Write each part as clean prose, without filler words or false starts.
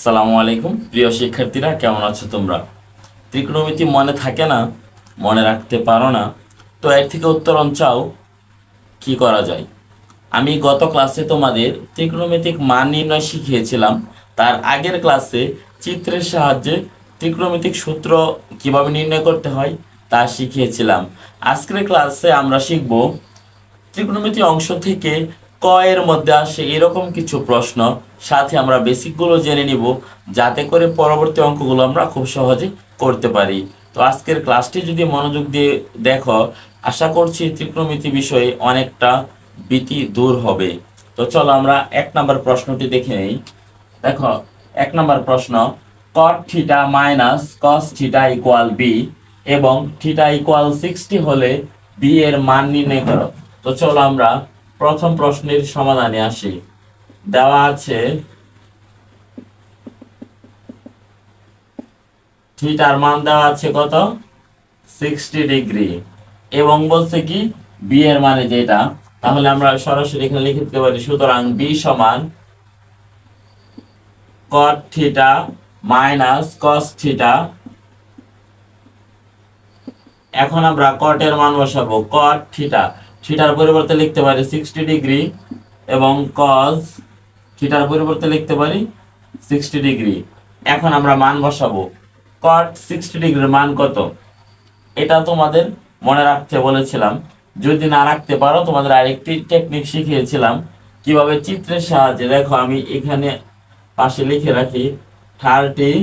সালামু আলাইকুম প্রিয় শিক্ষার্থীরা, কেমন আছো তোমরা? ত্রিকোণমিতি মনে থাকে না, মনে রাখতে পারো না, তো এর থেকে উত্তরণ চাও, কি করা যায়? আমি গত ক্লাসে তোমাদের ত্রিকোণমিতিক মান নির্ণয় শিখিয়েছিলাম। তার আগের ক্লাসে চিত্রের সাহায্যে ত্রিকোণমিতিক সূত্র কিভাবে নির্ণয় করতে হয় তা শিখিয়েছিলাম। আজকের ক্লাসে আমরা শিখব ত্রিকোণমিতি অংশ থেকে ক এর মধ্যে আসে এরকম কিছু প্রশ্ন, সাথে আমরা বেসিকগুলো জেনে নিব যাতে করে পরবর্তী অঙ্কগুলো আমরা খুব সহজে করতে পারি। তো আজকের ক্লাসটি যদি মনোযোগ দিয়ে দেখো, আশা করছি ত্রিকোণমিতি বিষয়ে অনেকটা ভীতি দূর হবে। তো চলো আমরা 1 নম্বর প্রশ্নটি দেখে নেই। দেখো 1 নম্বর প্রশ্ন, cot theta minus cos theta equal B এবং থিটা ইকুয়াল 60 হলে বি এর মান নির্ণয় করো। তো চলো আমরা প্রথম প্রশ্নের সমাধানে আসি। দেওয়া আছে থিটার মান দেওয়া আছে কত, 60 ডিগ্রি, এবং বলছে কি বি এর মানে যেটা, তাহলে আমরা সরাসরি এখানে লিখে দিতে পারি। সুতরাং বি সমান cot theta minus cos theta. এখন আমরা cot এর মান বসাবো। cot থিটা, থিটার পরিবর্তে লিখতে পারি 60 ডিগ্রি, এবং cos থিটার পরিবর্তে লিখতে পারি 60 ডিগ্রি। এখন আমরা মান বসাবো। cot 60 ডিগ্রির মান কত, এটা তোমাদের মনে রাখতে বলেছিলাম। যদি না রাখতে পারো, তোমাদের আরেকটি টেকনিক শিখিয়েছিলাম কিভাবে চিত্রের সাহায্যে। দেখো আমি এখানে পাশে লিখে রাখি 30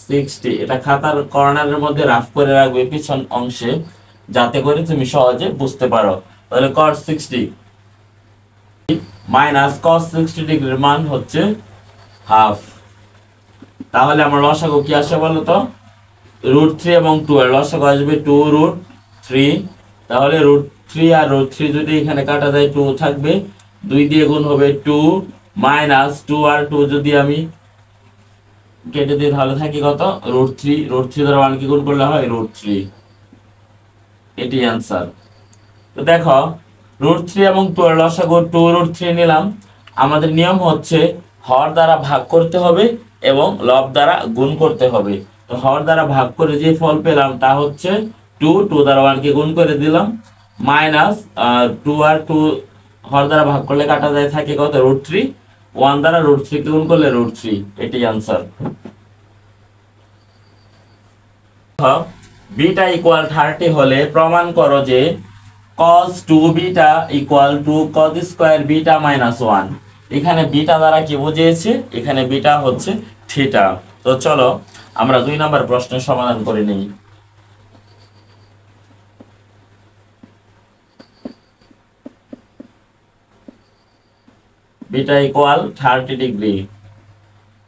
60, এটা খাতার কর্নারের মধ্যে রাফ করে রাখবে পিছন অংশে, যাতে করে তুমি সহজে বুঝতে পারো। তাহলে cot 60 মাইনাস cos 60 ডিগ্রির মান হচ্ছে হাফ। তাহলে আমার লসাগু কি আসে বলো তো, √3 এবং 2 এর লসাগু আসবে 2√3। তাহলে √3 আর √3 যদি এখানে কাটা যায় 2 থাকবে, 2 দিয়ে গুণ হবে 2 মাইনাস 2 আর 2 যদি আমি কেটে দিই তাহলে থাকে কত, √3। √3 দ্বারা 1 কে গুণ করলে হয় √3, এটি অ্যান্সার। তো দেখো √3 এবং 2 এর লসাগু 2√3 নিলাম। আমাদের নিয়ম হচ্ছে হর দ্বারা ভাগ করতে হবে এবং লব দ্বারা গুণ করতে হবে। তো হর দ্বারা ভাগ করে যে ফল পেলাম তা হচ্ছে 2, 2 দ্বারা 1 কে গুণ করে দিলাম, মাইনাস 2 আর 2 হর দ্বারা ভাগ করলে কাটা যায় থাকে কত, √3। 1 দ্বারা √3 কে গুণ করলে √3, এটি অ্যান্সার। বিটা ইকুয়াল 30 হলে প্রমাণ করো যে cos 2 beta equal to cos square beta minus 1। এখানে বিটা দ্বারা কি বুঝিয়েছে, এখানে বিটা হচ্ছে থিটা। তো চলো আমরা 2 নম্বর প্রশ্নের সমাধান করে নিই। Beta equal 30 degree.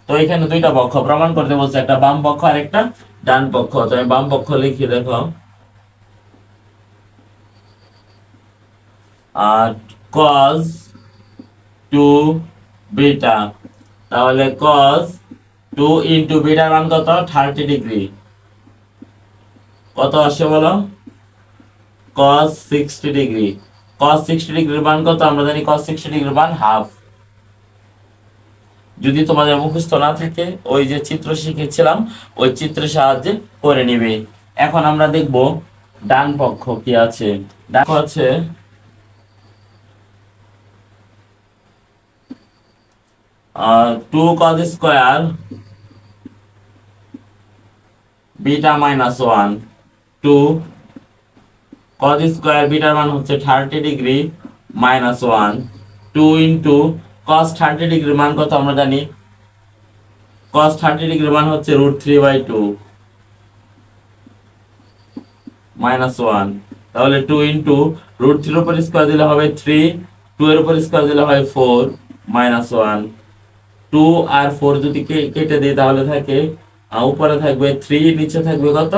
তো এখানে দুইটা পক্ষ প্রমাণ করতে বলছে, একটা বাম পক্ষ আর একটা ডান পক্ষ। তো আমি বাম পক্ষ লিখি, দেখো আর cos 2 বিটা, তাহলে cos 2 ইনটু বিটার মান কত, 30 ডিগ্রি, কত আসে বলো, cos 60 ডিগ্রি। cos 60 ডিগ্রির মান কত, আমরা জানি cos 60 ডিগ্রির মান হাফ। যদি তোমাদের মুখস্থ না থাকে, ওই যে চিত্র শিখেছিলাম ওই চিত্রের সাহায্যে করে নিবে। এখন আমরা দেখব ডান পক্ষ কি আছে। ডান পক্ষ আছে two cos square beta minus 1। 2 cos square বিটার মান হচ্ছে 30 ডিগ্রি মাইনাস 1। 2 ইনটু cos 30 ডিগ্রির মান কত আমরা জানি, cos 30 ডিগ্রির মান হচ্ছে √3/2 মাইনাস 1। তাহলে 2 ইনটু √3 এর উপর স্কয়ার দিলে হবে 3, 2 এর উপর স্কয়ার দিলে হয় 4 মাইনাস 1। 2 আর 4 যদি কেটে দিই তাহলে থাকে উপরে থাকবে 3, নিচে থাকবে কত,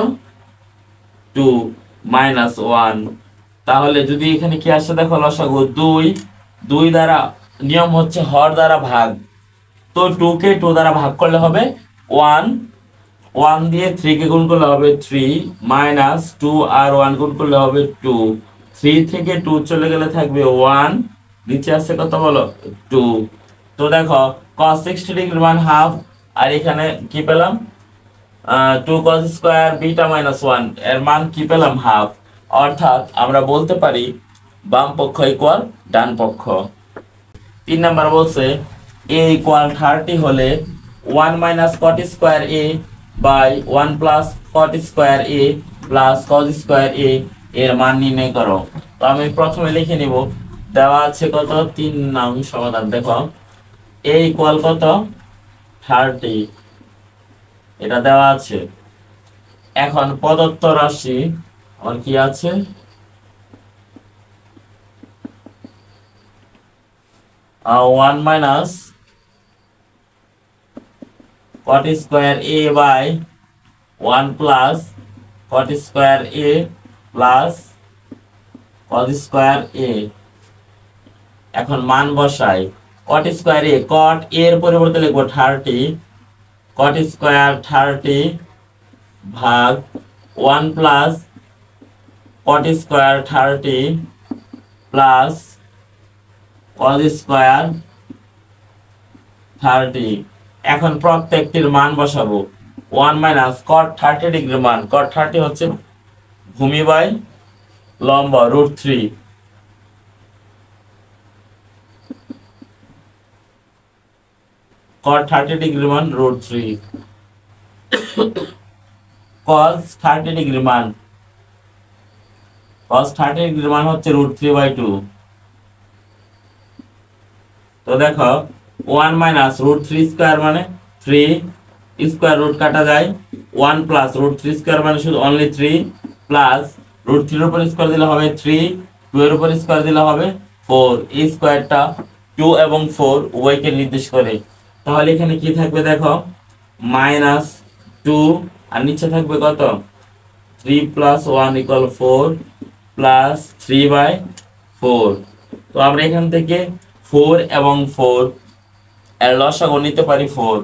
2 মাইনাস 1। তাহলে যদি এখানে কি আসে দেখো, লসাগু 2 দ্বারা নিয়ম হচ্ছে হর দ্বারা ভাগ। তো 2 কে 2 দ্বারা ভাগ করলে হবে 1, 1 দিয়ে 3 কে গুণ করলে হবে 3, মাইনাস 2 আর 1 গুণ করলে হবে 2। 3 থেকে 2 চলে গেলে থাকবে 1, নিচে আছে কত বলো, 2। তো দেখো cos 60 ডিগ্রির মান হাফ, আর এখানে কি পেলাম 2 cos স্কয়ার বিটা মাইনাস 1 এর মান কি পেলাম হাফ। অর্থাৎ আমরা বলতে পারি বাম পক্ষ ইকুয়াল ডান পক্ষ। 3 নাম্বার বলছে a ইকুয়াল 30 হলে 1 minus cot square a by 1 plus cot square a plus cos square a এর মান নির্ণয় করো। তো আমি প্রথমে লিখে নিব, দেওয়া আছে কত 3 নং সমাধান। দেখো a ইকুয়াল কত 30, এটা দেওয়া আছে। এখন প্রদত্ত রাশি আমার কি আছে 1 minus cot square a by 1 plus cot square a plus cos square a। এখন মান বসাই, cot square a, cot a এর পরিবর্তে লিখব 30, cot স্কয়ার 30 ভাগ 1 plus cot square 30 plus cos square 30। এখন প্রত্যেকটির মান বসাবো। 1 মাইনাস cot 30 ডিগ্রি মান, cot 30 হচ্ছে ভূমি বাই লম্ব √3, cot 30 ডিগ্রি মান √3, cos 30 ডিগ্রি মান, cos 30 ডিগ্রি মান হচ্ছে √3/2। তো দেখো 1 মাইনাস √3 স্কয়ার মানে 3, স্কয়ার রুট কাটা যায়, 1 প্লাস √3 স্কয়ার মানে শুধু অনলি 3, প্লাস √3 এর উপর স্কয়ার দিলে হবে 3, 2 এর উপর স্কয়ার দিলে হবে 4। এই স্কয়ারটা 2 এবং 4 উভয়কে নির্দেশ করে। তাহলে এখানে কি থাকবে দেখো -2 আর নিচে থাকবে কত 3 + 1 = 4 প্লাস 3/4। তো আমরা এখান থেকে 4 এবং 4 এর লসাগু নিতে পারি 4।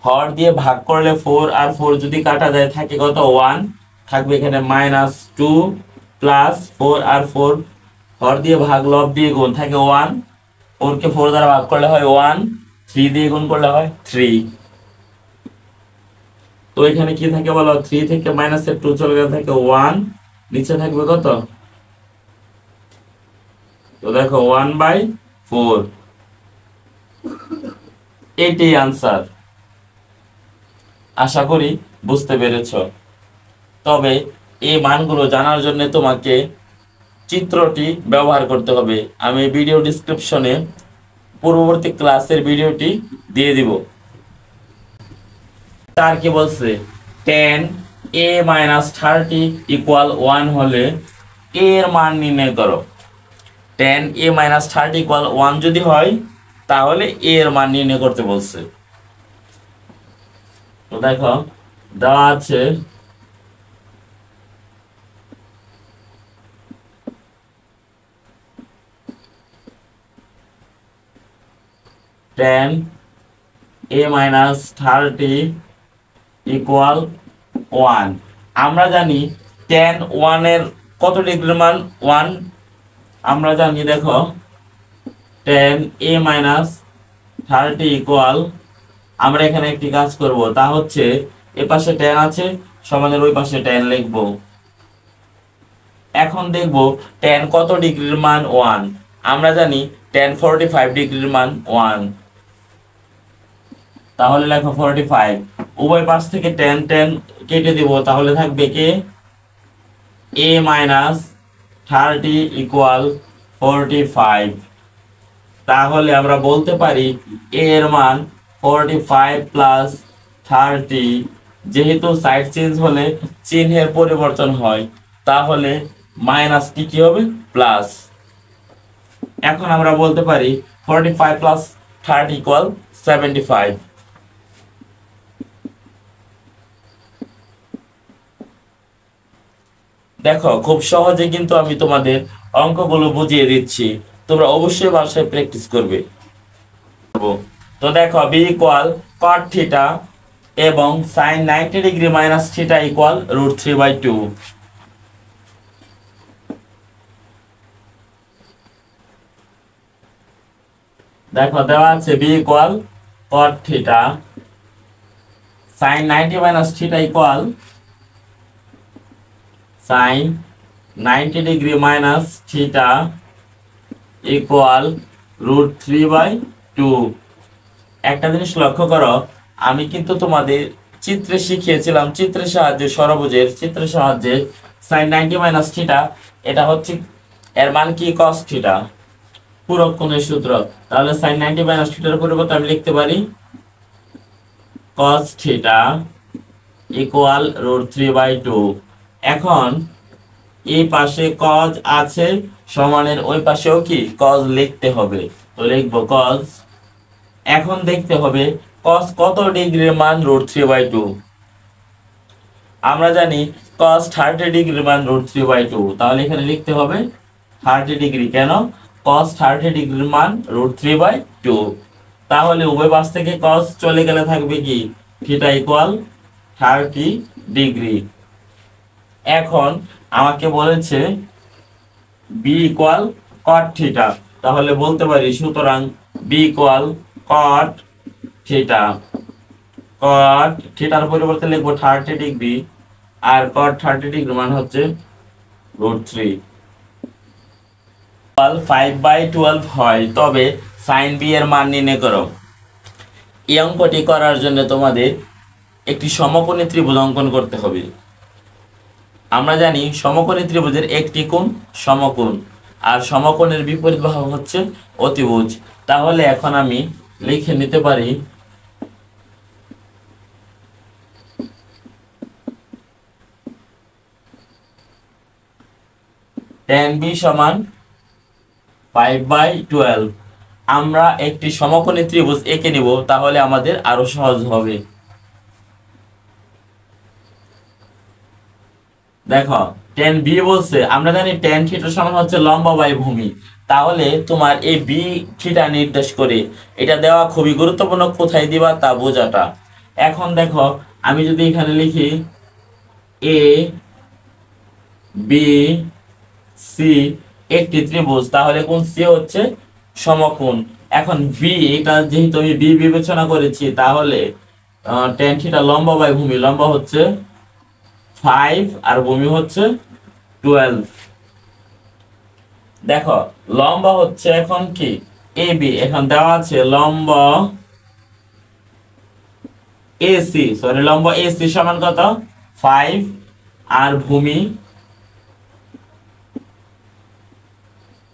হর দিয়ে ভাগ করলে 4 আর 4 যদি কাটা যায় থাকে কত 1, থাকবে এখানে -2 প্লাস 4 আর 4 হর দিয়ে ভাগ লব দিয়ে গুণ থাকে 1, 4 কে 4 দ্বারা ভাগ করলে হয় 1, 3 দিয়ে গুণ করলে হয় 3। তো এখানে কি থাকে বলো 3 থেকে -2 চলে গেলে থাকে 1, নিচে থাকবে কত, তো দেখো 1/4। এটাই आंसर। আশা করি বুঝতে পেরেছো। তবে এই মানগুলো জানার জন্য তোমাকে চিত্রটি ব্যবহার করতে হবে। আমি ভিডিও ডেসক্রিপশনে পূর্ববর্তী ক্লাসের ভিডিওটি দিয়ে দিব। তার কি বলছে tan a - 30 = 1 হলে a এর মান নির্ণয় করো। tan a - 30 = 1 যদি হয় তাহলে a এর মান নির্ণয় করতে বলছে। তো দেখো দেওয়া আছে tan a - 30 = 1। আমরা জানি tan 1 এর কত ডিগ্রি মান 1, আমরা জানি দেখো tan a - 30 = আমরা এখানে একটি কাজ করব, তা হচ্ছে এই পাশে tan আছে সমানের ওই পাশে tan লিখব। এখন দেখব tan কত ডিগ্রির মান 1, আমরা জানি tan 45 ডিগ্রির মান 1, তাহলে লেখো 45। উভয় পাশ থেকে tan কেটে দিব, তাহলে থাকবে কি a - 30 = 45। তাহলে আমরা বলতে পারি a এর মান 45 + 30। যেহেতু সাইড চেঞ্জ হলে চিহ্নের পরিবর্তন হয়, তাহলে মাইনাসটি কি হবে প্লাস। এখন আমরা বলতে পারি 45 + 30 = 75। দেখো খুব সহজে কিন্তু আমি তোমাদের অঙ্কগুলো বুঝিয়ে দিচ্ছি, তোমরা অবশ্যই বাসায় প্র্যাকটিস করবে। তো দেখো b = cot θ এবং sin 90 ডিগ্রি - θ = √3/2। দেখো দেওয়া আছে B equal cot theta sine 90 minus theta equal sine 90 degree minus theta equal √3/2। একটা জিনিস লক্ষ্য করো, আমি কিন্তু তোমাদের চিত্রে শিখিয়েছিলাম, চিত্রের সাহায্যে ষড়ভুজের চিত্রের সাহায্যে সাইন 90 মাইনাস থিটা এটা হচ্ছে এর মান কি কস থিটা, পূরক কোণের সূত্র। তাহলে সাইন 90 মাইনাস থিটার পরিবর্তে আমি লিখতে পারি কস থিটা ইকুয়াল √3/2। এখন এই পাশে কজ আছে সমানের ওই পাশেও কি কজ লিখতে হবে, তো লিখবো কজ। এখন দেখতে হবে কস কত ডিগ্রির মান √3/2। আমরা জানি কস 30 ডিগ্রির মান √3/2, তাহলে এখানে লিখতে হবে 30 ডিগ্রি। কেন? কস 30 ডিগ্রির মান √3/2। তাহলে উভয় পাশ থেকে কস চলে গেলে থাকবে কি থিটা ইকুয়াল 30 ডিগ্রি। এখন আমাকে বলেছে বি ইকুয়াল কট থিটা, তাহলে বলতে পারি সুতরাং বি ইকুয়াল কট থিটা। কট থিটার পরিবর্তে লিখবো 30 ডিগ্রি, আর কট 30 ডিগ্রি মান হচ্ছে √3। 5/12 হয়, তবে সাইন বি এর মান নির্ণয় করো। এই অঙ্কটি করার জন্য তোমাদের একটি সমকোণী ত্রিভুজ অঙ্কন করতে হবে। আমরা জানি সমকোণী ত্রিভুজের একটি কোণ সমকোণ, আর সমকোণের বিপরীত বাহু হচ্ছে অতিভুজ। তাহলে এখন আমি লিখে নিতে পারি tan b সমান 5/12। আমরা একটি সমকোণী ত্রিভুজ এঁকে নিব, তাহলে আমাদের আরো সহজ হবে। দেখো tan b বলছে, আমরা জানি tan থিটা সমান হচ্ছে লম্ব বাই ভূমি। তাহলে তোমার এই বি থিটা নির্দেশ করে এটা দেওয়া খুবই গুরুত্বপূর্ণ, কোথায় দিবা তা বোঝাটা। এখন দেখো আমি যদি এখানে লিখি এ বি সি একটি ত্রিভুজ, তাহলে কোন সি হচ্ছে সমকোণ। এখন বি এটা যেহেতু আমি বি বিবেচনা করেছি, তাহলে tan থিটা লম্ব বাই ভূমি, লম্ব হচ্ছে 5 আর ভূমি হচ্ছে 12। দেখো লম্ব হচ্ছে এখন কি এ বি, এখন দেওয়া আছে লম্ব এসি, লম্ব এসি সমান কত 5 আর ভূমি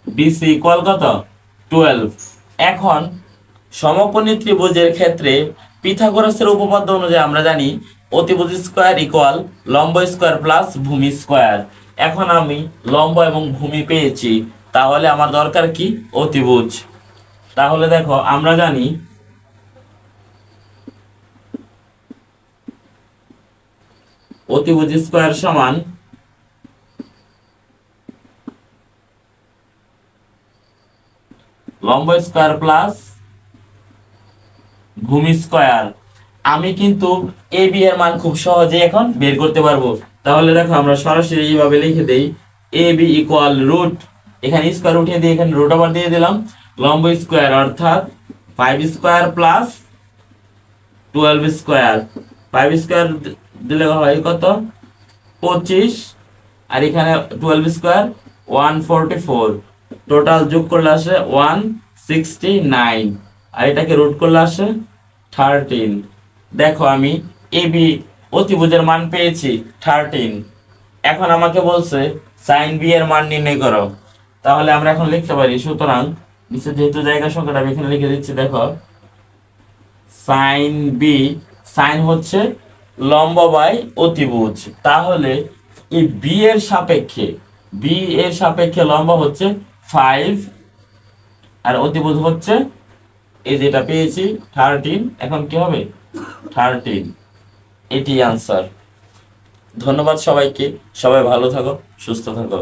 বিসি ইকুয়াল কত 12। এখন সমকোণী ত্রিভুজের ক্ষেত্রে পিথাগোরাসের উপপাদ্য অনুযায়ী আমরা জানি অতিভুজ স্কয়ার ইকুয়াল লম্ব স্কয়ার প্লাস ভূমি স্কয়ার। এখন আমি লম্ব এবং ভূমি পেয়েছি, তাহলে আমার দরকার কি অতিভুজ। তাহলে দেখো আমরা জানি অতিভুজ স্কয়ার সমান লম্ব স্কয়ার প্লাস ভূমি স্কয়ার। আমি কিন্তু এ বি এর মান খুব সহজে এখন বের করতে পারবো। তাহলে দেখো আমরা সরাসরি এইভাবে লিখে দেই এ বি ইকুয়াল রুট, এখানে স্কয়ার উঠিয়ে দিয়ে এখানে রুট আবার দিয়ে দিলাম, লম্ব স্কয়ার অর্থাৎ 5 স্কয়ার প্লাস 12 স্কয়ার। 5 স্কয়ার দিলে হয় কত 25, আর এখানে 12 স্কয়ার 144, টোটাল যোগ করলে আসে 169, আর এটাকে রুট করলে আসে 13। দেখো আমি এ বি অতিভুজের মান পেয়েছি 13। এখন আমাকে বলছে সাইন বি এর মান নির্ণয় করো। তাহলে আমরা এখন লিখতে পারি, সুতরাং নিচে যেহেতু জায়গা সংখ্যাটা আমি এখানে লিখে দিচ্ছি, দেখো সাইন বি, সাইন হচ্ছে লম্ব বাই অতিভুজ। তাহলে এই বি এর সাপেক্ষে, বি এর সাপেক্ষে লম্ব হচ্ছে 5 আর অতিভুজ হচ্ছে এই যেটা পেয়েছি 13। এখন কি হবে 13, এটি আনসার। ধন্যবাদ সবাইকে, সবাই ভালো থাকো, সুস্থ থাকো।